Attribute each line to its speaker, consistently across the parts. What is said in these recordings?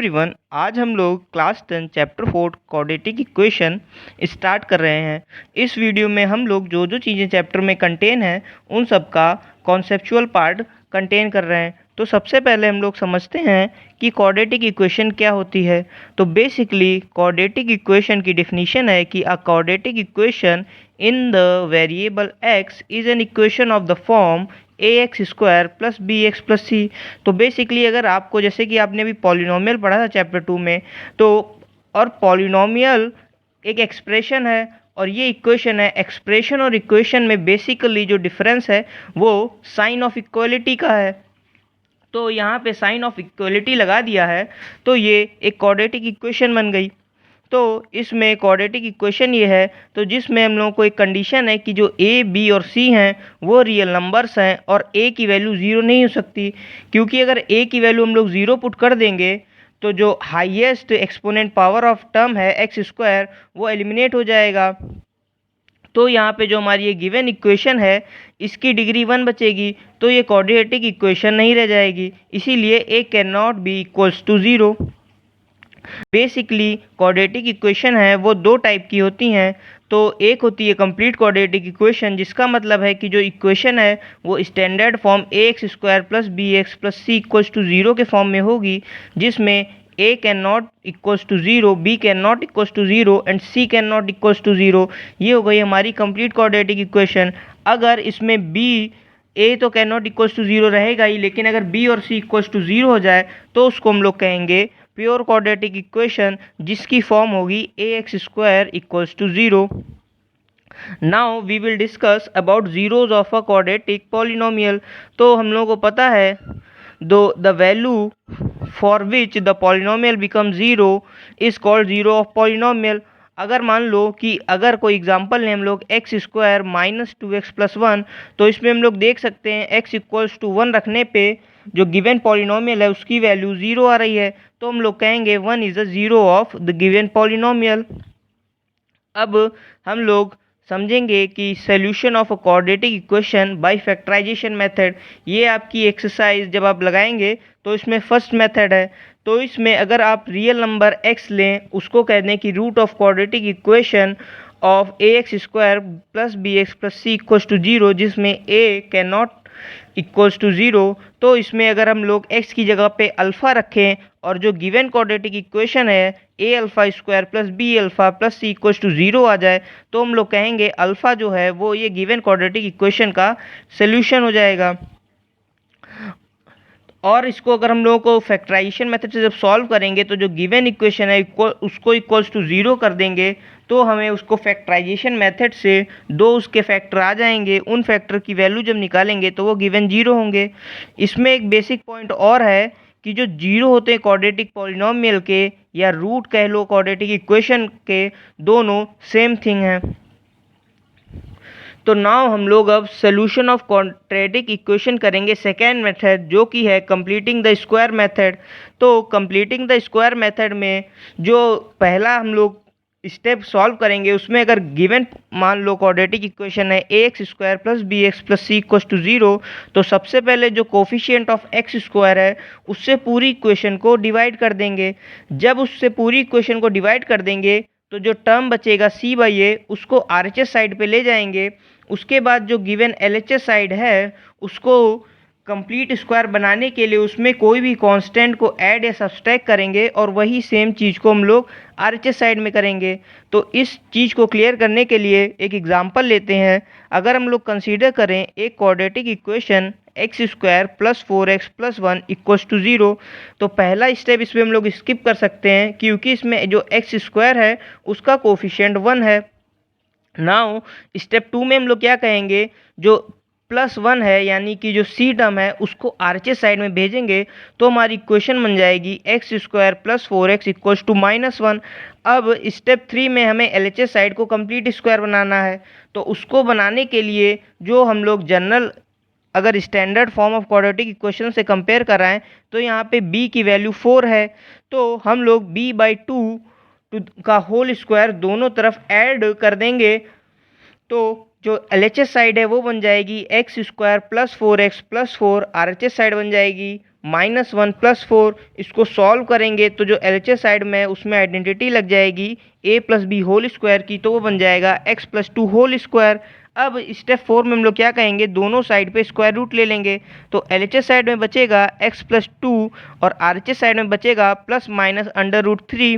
Speaker 1: Everyone, आज हम लोग class 10 chapter 4 quadratic equation start कर रहे हैं। इस वीडियो में हम लोग जो जो चीज़ें चैप्टर में कंटेन हैं उन सब का कॉन्सेप्चुअल पार्ट कंटेन कर रहे हैं। तो सबसे पहले हम लोग समझते हैं कि क्वाड्रेटिक इक्वेशन क्या होती है। तो बेसिकली क्वाड्रेटिक इक्वेशन की डेफिनीशन है कि a quadratic equation in the variable x is an equation of the form ax² plus bx plus c. तो बेसिकली अगर आपको, जैसे कि आपने अभी पॉलिनोमियल पढ़ा था चैप्टर 2 में, तो और पॉलिनोमियल एक एक्सप्रेशन है और ये इक्वेशन है। एक्सप्रेशन और इक्वेशन में बेसिकली जो डिफरेंस है वो साइन ऑफ इक्वलिटी का है। तो यहाँ पे साइन ऑफ इक्वलिटी लगा दिया है तो ये एक क्वाड्रेटिक इक्वेशन बन गई। तो इसमें क्वाड्रेटिक इक्वेशन ये है तो जिसमें हम लोगों को एक कंडीशन है कि जो ए बी और सी हैं वो रियल नंबर्स हैं और ए की वैल्यू ज़ीरो नहीं हो सकती, क्योंकि अगर ए की वैल्यू हम लोग ज़ीरो पुट कर देंगे तो जो highest exponent power of term है x² वो एलिमिनेट हो जाएगा। तो यहाँ पे जो हमारी ये गिवन इक्वेशन है इसकी डिग्री 1 बचेगी, तो ये क्वाड्रेटिक इक्वेशन नहीं रह जाएगी, इसीलिए a can not b equals to zero. Basically quadratic equation है वो दो टाइप की होती हैं। तो एक होती है कंप्लीट क्वाड्रेटिक इक्वेशन, जिसका मतलब है कि जो इक्वेशन है वो standard form ax² plus bx plus C equals to zero के फॉर्म में होगी, जिसमें a can not equals to zero, b can not equals to zero and c can not equals to zero. ये हो गई हमारी कंप्लीट क्वाड्रेटिक इक्वेशन। अगर इसमें a तो can not equals to zero रहेगा ही, लेकिन अगर b और c इक्वल्स टू ज़ीरो हो जाए तो उसको हम लोग कहेंगे प्योर क्वाड्रेटिक इक्वेशन, जिसकी फॉर्म होगी ax² equals to zero. Now we will discuss about zeros of a quadratic polynomial. तो हम लोगों को पता है दो the value for which the polynomial become zero is called zero of polynomial. अगर मान लो कि अगर कोई एग्जांपल लें हम लोग x² माइनस 2x प्लस 1, तो इसमें हम लोग देख सकते हैं x इक्वल्स टू 1 रखने पे जो गिवन पॉलिनोमियल है उसकी वैल्यू ज़ीरो आ रही है, तो हम लोग कहेंगे 1 is a zero of the given polynomial. अब हम लोग समझेंगे कि solution of a quadratic equation by factorization method. ये आपकी एक्सरसाइज जब आप लगाएंगे तो इसमें फर्स्ट मेथड है। तो इसमें अगर आप रियल नंबर x लें, उसको कह दें कि root of quadratic equation of ax² plus bx plus C equals to zero, जिसमें a can not equals to zero, तो इसमें अगर हम लोग x की जगह पे अल्फ़ा रखें और जो गिवन क्वाड्रेटिक इक्वेशन है a∝² plus b∝ plus C equals to zero आ जाए, तो हम लोग कहेंगे अल्फ़ा जो है वो ये गिवन क्वाड्रेटिक इक्वेशन का सल्यूशन हो जाएगा। और इसको अगर हम लोगों को फैक्टराइजेशन मेथड से जब सॉल्व करेंगे तो जो गिवन इक्वेशन है उसको इक्वल्स टू ज़ीरो कर देंगे, तो हमें उसको फैक्टराइजेशन मेथड से दो उसके फैक्टर आ जाएंगे, उन फैक्टर की वैल्यू जब निकालेंगे तो वो गिवन ज़ीरो होंगे। इसमें एक बेसिक पॉइंट और है कि जो जीरो होते हैं क्वाड्रेटिक पॉलिनोमियल के, या रूट कह लो क्वाड्रेटिक इक्वेशन के, दोनों सेम थिंग है। तो नाउ हम लोग अब सोल्यूशन ऑफ क्वाड्रेटिक इक्वेशन करेंगे सेकेंड मेथड, जो कि है कंप्लीटिंग द स्क्वायर मेथड। तो कंप्लीटिंग द स्क्वायर मेथड में जो पहला हम लोग स्टेप सॉल्व करेंगे उसमें अगर गिवन मान लो क्वाड्रेटिक इक्वेशन है ax² plus bx plus C equals to zero, तो सबसे पहले जो कोफिशिएंट ऑफ x² है उससे पूरी इक्वेशन को डिवाइड कर देंगे। जब उससे पूरी इक्वेशन को डिवाइड कर देंगे तो जो टर्म बचेगा c/a उसको RHS साइड पे ले जाएंगे। उसके बाद जो गिवन LHS साइड है उसको कंप्लीट स्क्वायर बनाने के लिए उसमें कोई भी कांस्टेंट को ऐड या सब्सट्रैक्ट करेंगे और वही सेम चीज़ को हम लोग RHS साइड में करेंगे। तो इस चीज़ को क्लियर करने के लिए एक एग्जांपल लेते हैं। अगर हम लोग कंसीडर करें एक quadratic equation x² plus 4x plus 1 equals to zero, तो पहला स्टेप इसमें हम लोग स्किप कर सकते हैं क्योंकि इसमें जो x² है उसका कोफिशिएंट 1 है। नाउ स्टेप 2 में हम लोग क्या कहेंगे, जो प्लस 1 है यानी कि जो सी टर्म है उसको RHS साइड में भेजेंगे, तो हमारी इक्वेशन बन जाएगी x² plus 4x equals to -1। अब स्टेप 3 में हमें LHS साइड को कंप्लीट स्क्वायर बनाना है, तो उसको बनाने के लिए जो हम लोग जनरल अगर standard form of quadratic equation से कंपेयर कराएं तो यहाँ पे b की वैल्यू 4 है, तो हम लोग b/2 का होल स्क्वायर दोनों तरफ ऐड कर देंगे। तो जो LHS साइड है वो बन जाएगी x² plus 4x plus 4, RHS side बन जाएगी -1 + 4 इसको सॉल्व करेंगे तो जो LHS साइड में है उसमें आइडेंटिटी लग जाएगी a + b होल स्क्वायर की, तो वो बन जाएगा x + 2 होल स्क्वायर। अब स्टेप 4 में हम लोग क्या कहेंगे, दोनों साइड पे स्क्वायर रूट ले लेंगे, तो LHS साइड में बचेगा x + 2 और RHS साइड में बचेगा ±√3।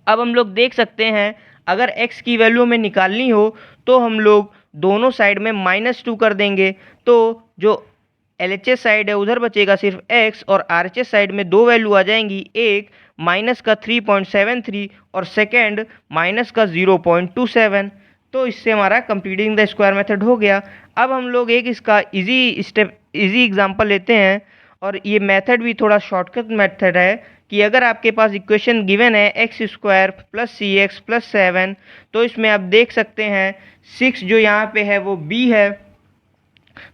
Speaker 1: अब हम लोग देख सकते हैं अगर x की वैल्यू हमें निकालनी हो तो हम लोग दोनों साइड में -2 कर देंगे, तो जो LHS साइड है उधर बचेगा सिर्फ x और RHS साइड में दो वैल्यू आ जाएंगी, एक -3.73 और सेकेंड -0.27। तो इससे हमारा कंप्लीटिंग द स्क्वायर मेथड हो गया। अब हम लोग एक इसका इजी एग्जांपल लेते हैं, और ये मेथड भी थोड़ा शॉर्टकट मेथड है कि अगर आपके पास इक्वेशन गिवन है x² + cx + 7, तो इसमें आप देख सकते हैं 6 जो यहाँ पे है वो b है,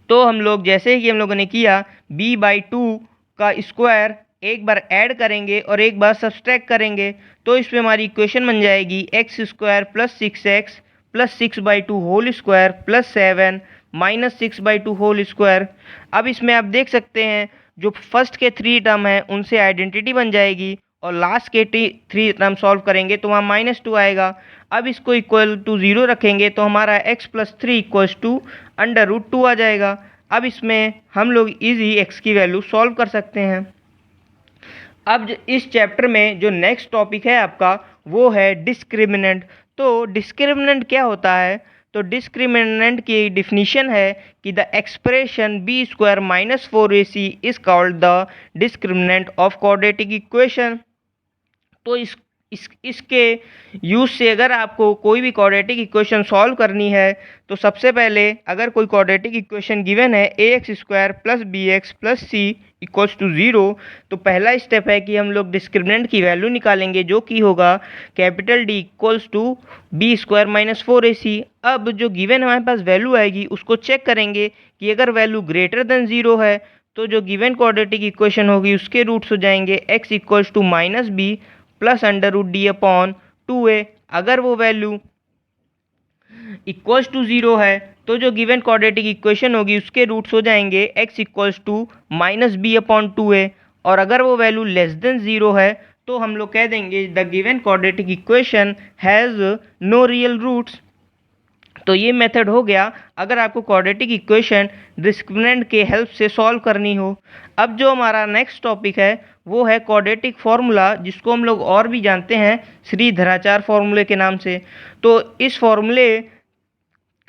Speaker 1: तो हम लोग जैसे ही हम लोगों ने किया b/2 का स्क्वायर एक बार ऐड करेंगे और एक बार सब्सट्रैक्ट करेंगे, तो इसमें हमारी इक्वेशन बन जाएगी x² + 6x + 6/2 whole square + 7 -6/2 whole square. अब इसमें आप देख सकते हैं जो फर्स्ट के 3 टर्म हैं उनसे आइडेंटिटी बन जाएगी और लास्ट के 3 टर्म सॉल्व करेंगे तो वहाँ -2 आएगा। अब इसको इक्वल टू 0 रखेंगे तो हमारा x + 3 = √2 आ जाएगा। अब इसमें हम लोग इजी x की वैल्यू सॉल्व कर सकते हैं। अब इस चैप्टर में जो नेक्स्ट टॉपिक है आपका वो है डिस्क्रिमिनेंट। तो डिस्क्रिमिनेंट क्या होता है, तो डिस्क्रिमिनेंट की डिफिनीशन है कि the expression b² - 4ac is called the discriminant of quadratic equation. तो इसके यूज से अगर आपको कोई भी क्वाड्रेटिक इक्वेशन सॉल्व करनी है तो सबसे पहले अगर कोई क्वाड्रेटिक इक्वेशन गिवन है ax² + bx + c = 0, तो पहला स्टेप है कि हम लोग डिस्क्रिमिनेंट की वैल्यू निकालेंगे जो कि होगा D = b² - 4ac। अब जो गिवन हमारे पास वैल्यू आएगी उसको चेक करेंगे कि अगर वैल्यू ग्रेटर देन 0 है तो जो गिवन क्वाड्रेटिक इक्वेशन होगी उसके रूट्स हो जाएंगे x = -b + √d/2a। अगर वो वैल्यू इक्वल्स टू 0 है तो जो गिवन क्वाड्रेटिक इक्वेशन होगी उसके रूट्स हो जाएंगे x = -b/2a, और अगर वो वैल्यू लेस देन 0 है तो हम लोग कह देंगे the given quadratic equation has no real roots. तो ये मेथड हो गया अगर आपको क्वाड्रेटिक इक्वेशन डिस्क्रिमिनेंट के हेल्प से सॉल्व करनी हो। अब जो हमारा नेक्स्ट टॉपिक है वो है क्वाड्रेटिक फार्मूला, जिसको हम लोग और भी जानते हैं श्रीधराचार्य फार्मूले के नाम से। तो इस फार्मूले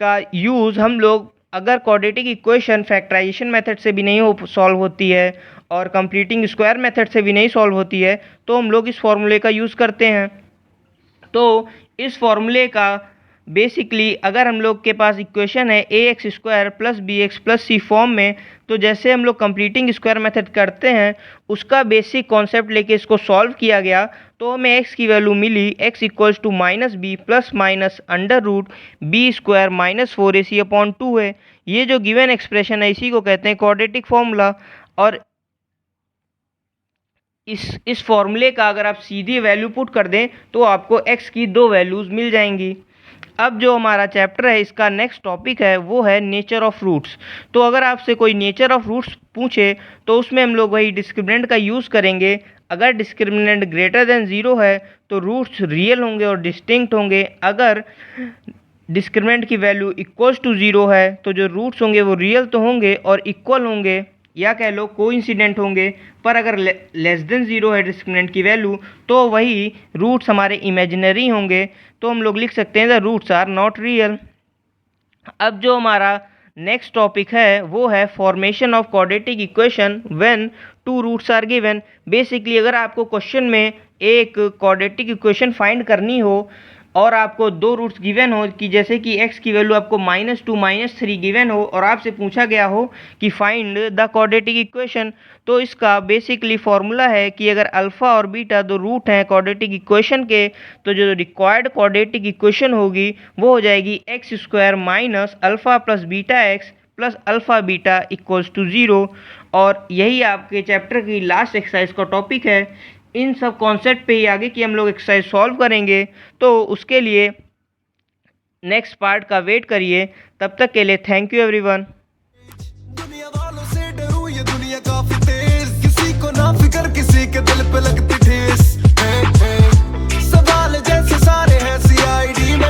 Speaker 1: का यूज़ हम लोग अगर क्वाड्रेटिक इक्वेशन फैक्टराइजेशन मेथड से भी नहीं सॉल्व होती है और कंप्लीटिंग स्क्वायर मेथड से भी नहीं सॉल्व होती है तो हम लोग इस फार्मूले का यूज़ करते हैं। तो इस फार्मूले का बेसिकली अगर हम लोग के पास इक्वेशन है ax² + bx + c फॉर्म में, तो जैसे हम लोग कंप्लीटिंग स्क्वायर मेथड करते हैं उसका बेसिक कॉन्सेप्ट लेके इसको सॉल्व किया गया, तो हमें x की वैल्यू मिली x = -b ± √b² - 4ac/2 है। ये जो गिवन एक्सप्रेशन है इसी को कहते हैं क्वाड्रेटिक फार्मूला। और इस फॉर्मूले का अगर आप सीधी वैल्यू पुट कर दें तो आपको x की दो वैल्यूज़ मिल जाएंगी। अब जो हमारा चैप्टर है इसका नेक्स्ट टॉपिक है वो है नेचर ऑफ रूट्स। तो अगर आपसे कोई नेचर ऑफ रूट्स पूछे तो उसमें हम लोग वही डिस्क्रिमिनेंट का यूज़ करेंगे। अगर डिस्क्रिमिनेंट ग्रेटर देन 0 है तो रूट्स रियल होंगे और डिस्टिंक्ट होंगे। अगर डिस्क्रिमिनेंट की वैल्यू इक्वल्स टू 0 है तो जो रूट्स होंगे वो रियल तो होंगे और इक्वल होंगे, या कह लो कोइंसिडेंट होंगे। पर अगर लेस देन 0 है डिस्क्रिमिनेंट की वैल्यू तो वही रूट्स हमारे इमेजिनरी होंगे, तो हम लोग लिख सकते हैं the roots are not real. अब जो हमारा नेक्स्ट टॉपिक है वो है formation of quadratic equation when 2 roots are given. Basically अगर आपको क्वेश्चन में एक क्वाड्रेटिक इक्वेशन फाइंड करनी हो और आपको दो रूट्स गिवन हो कि जैसे कि x की वैल्यू आपको -2 -3 गिवन हो और आपसे पूछा गया हो कि फाइंड द क्वाड्रेटिक इक्वेशन, तो इसका बेसिकली फॉर्मूला है कि अगर अल्फ़ा और बीटा दो रूट हैं क्वाड्रेटिक इक्वेशन के तो जो रिक्वायर्ड क्वाड्रेटिक इक्वेशन होगी वो हो जाएगी x² - alpha + beta x + alpha beta = 0। और यही आपके चैप्टर की लास्ट एक्सरसाइज का टॉपिक है। इन सब कॉन्सेप्ट पे ही आगे की हम लोग एक्सरसाइज सॉल्व करेंगे, तो उसके लिए नेक्स्ट पार्ट का वेट करिए। तब तक के लिए थैंक यू एवरीवन।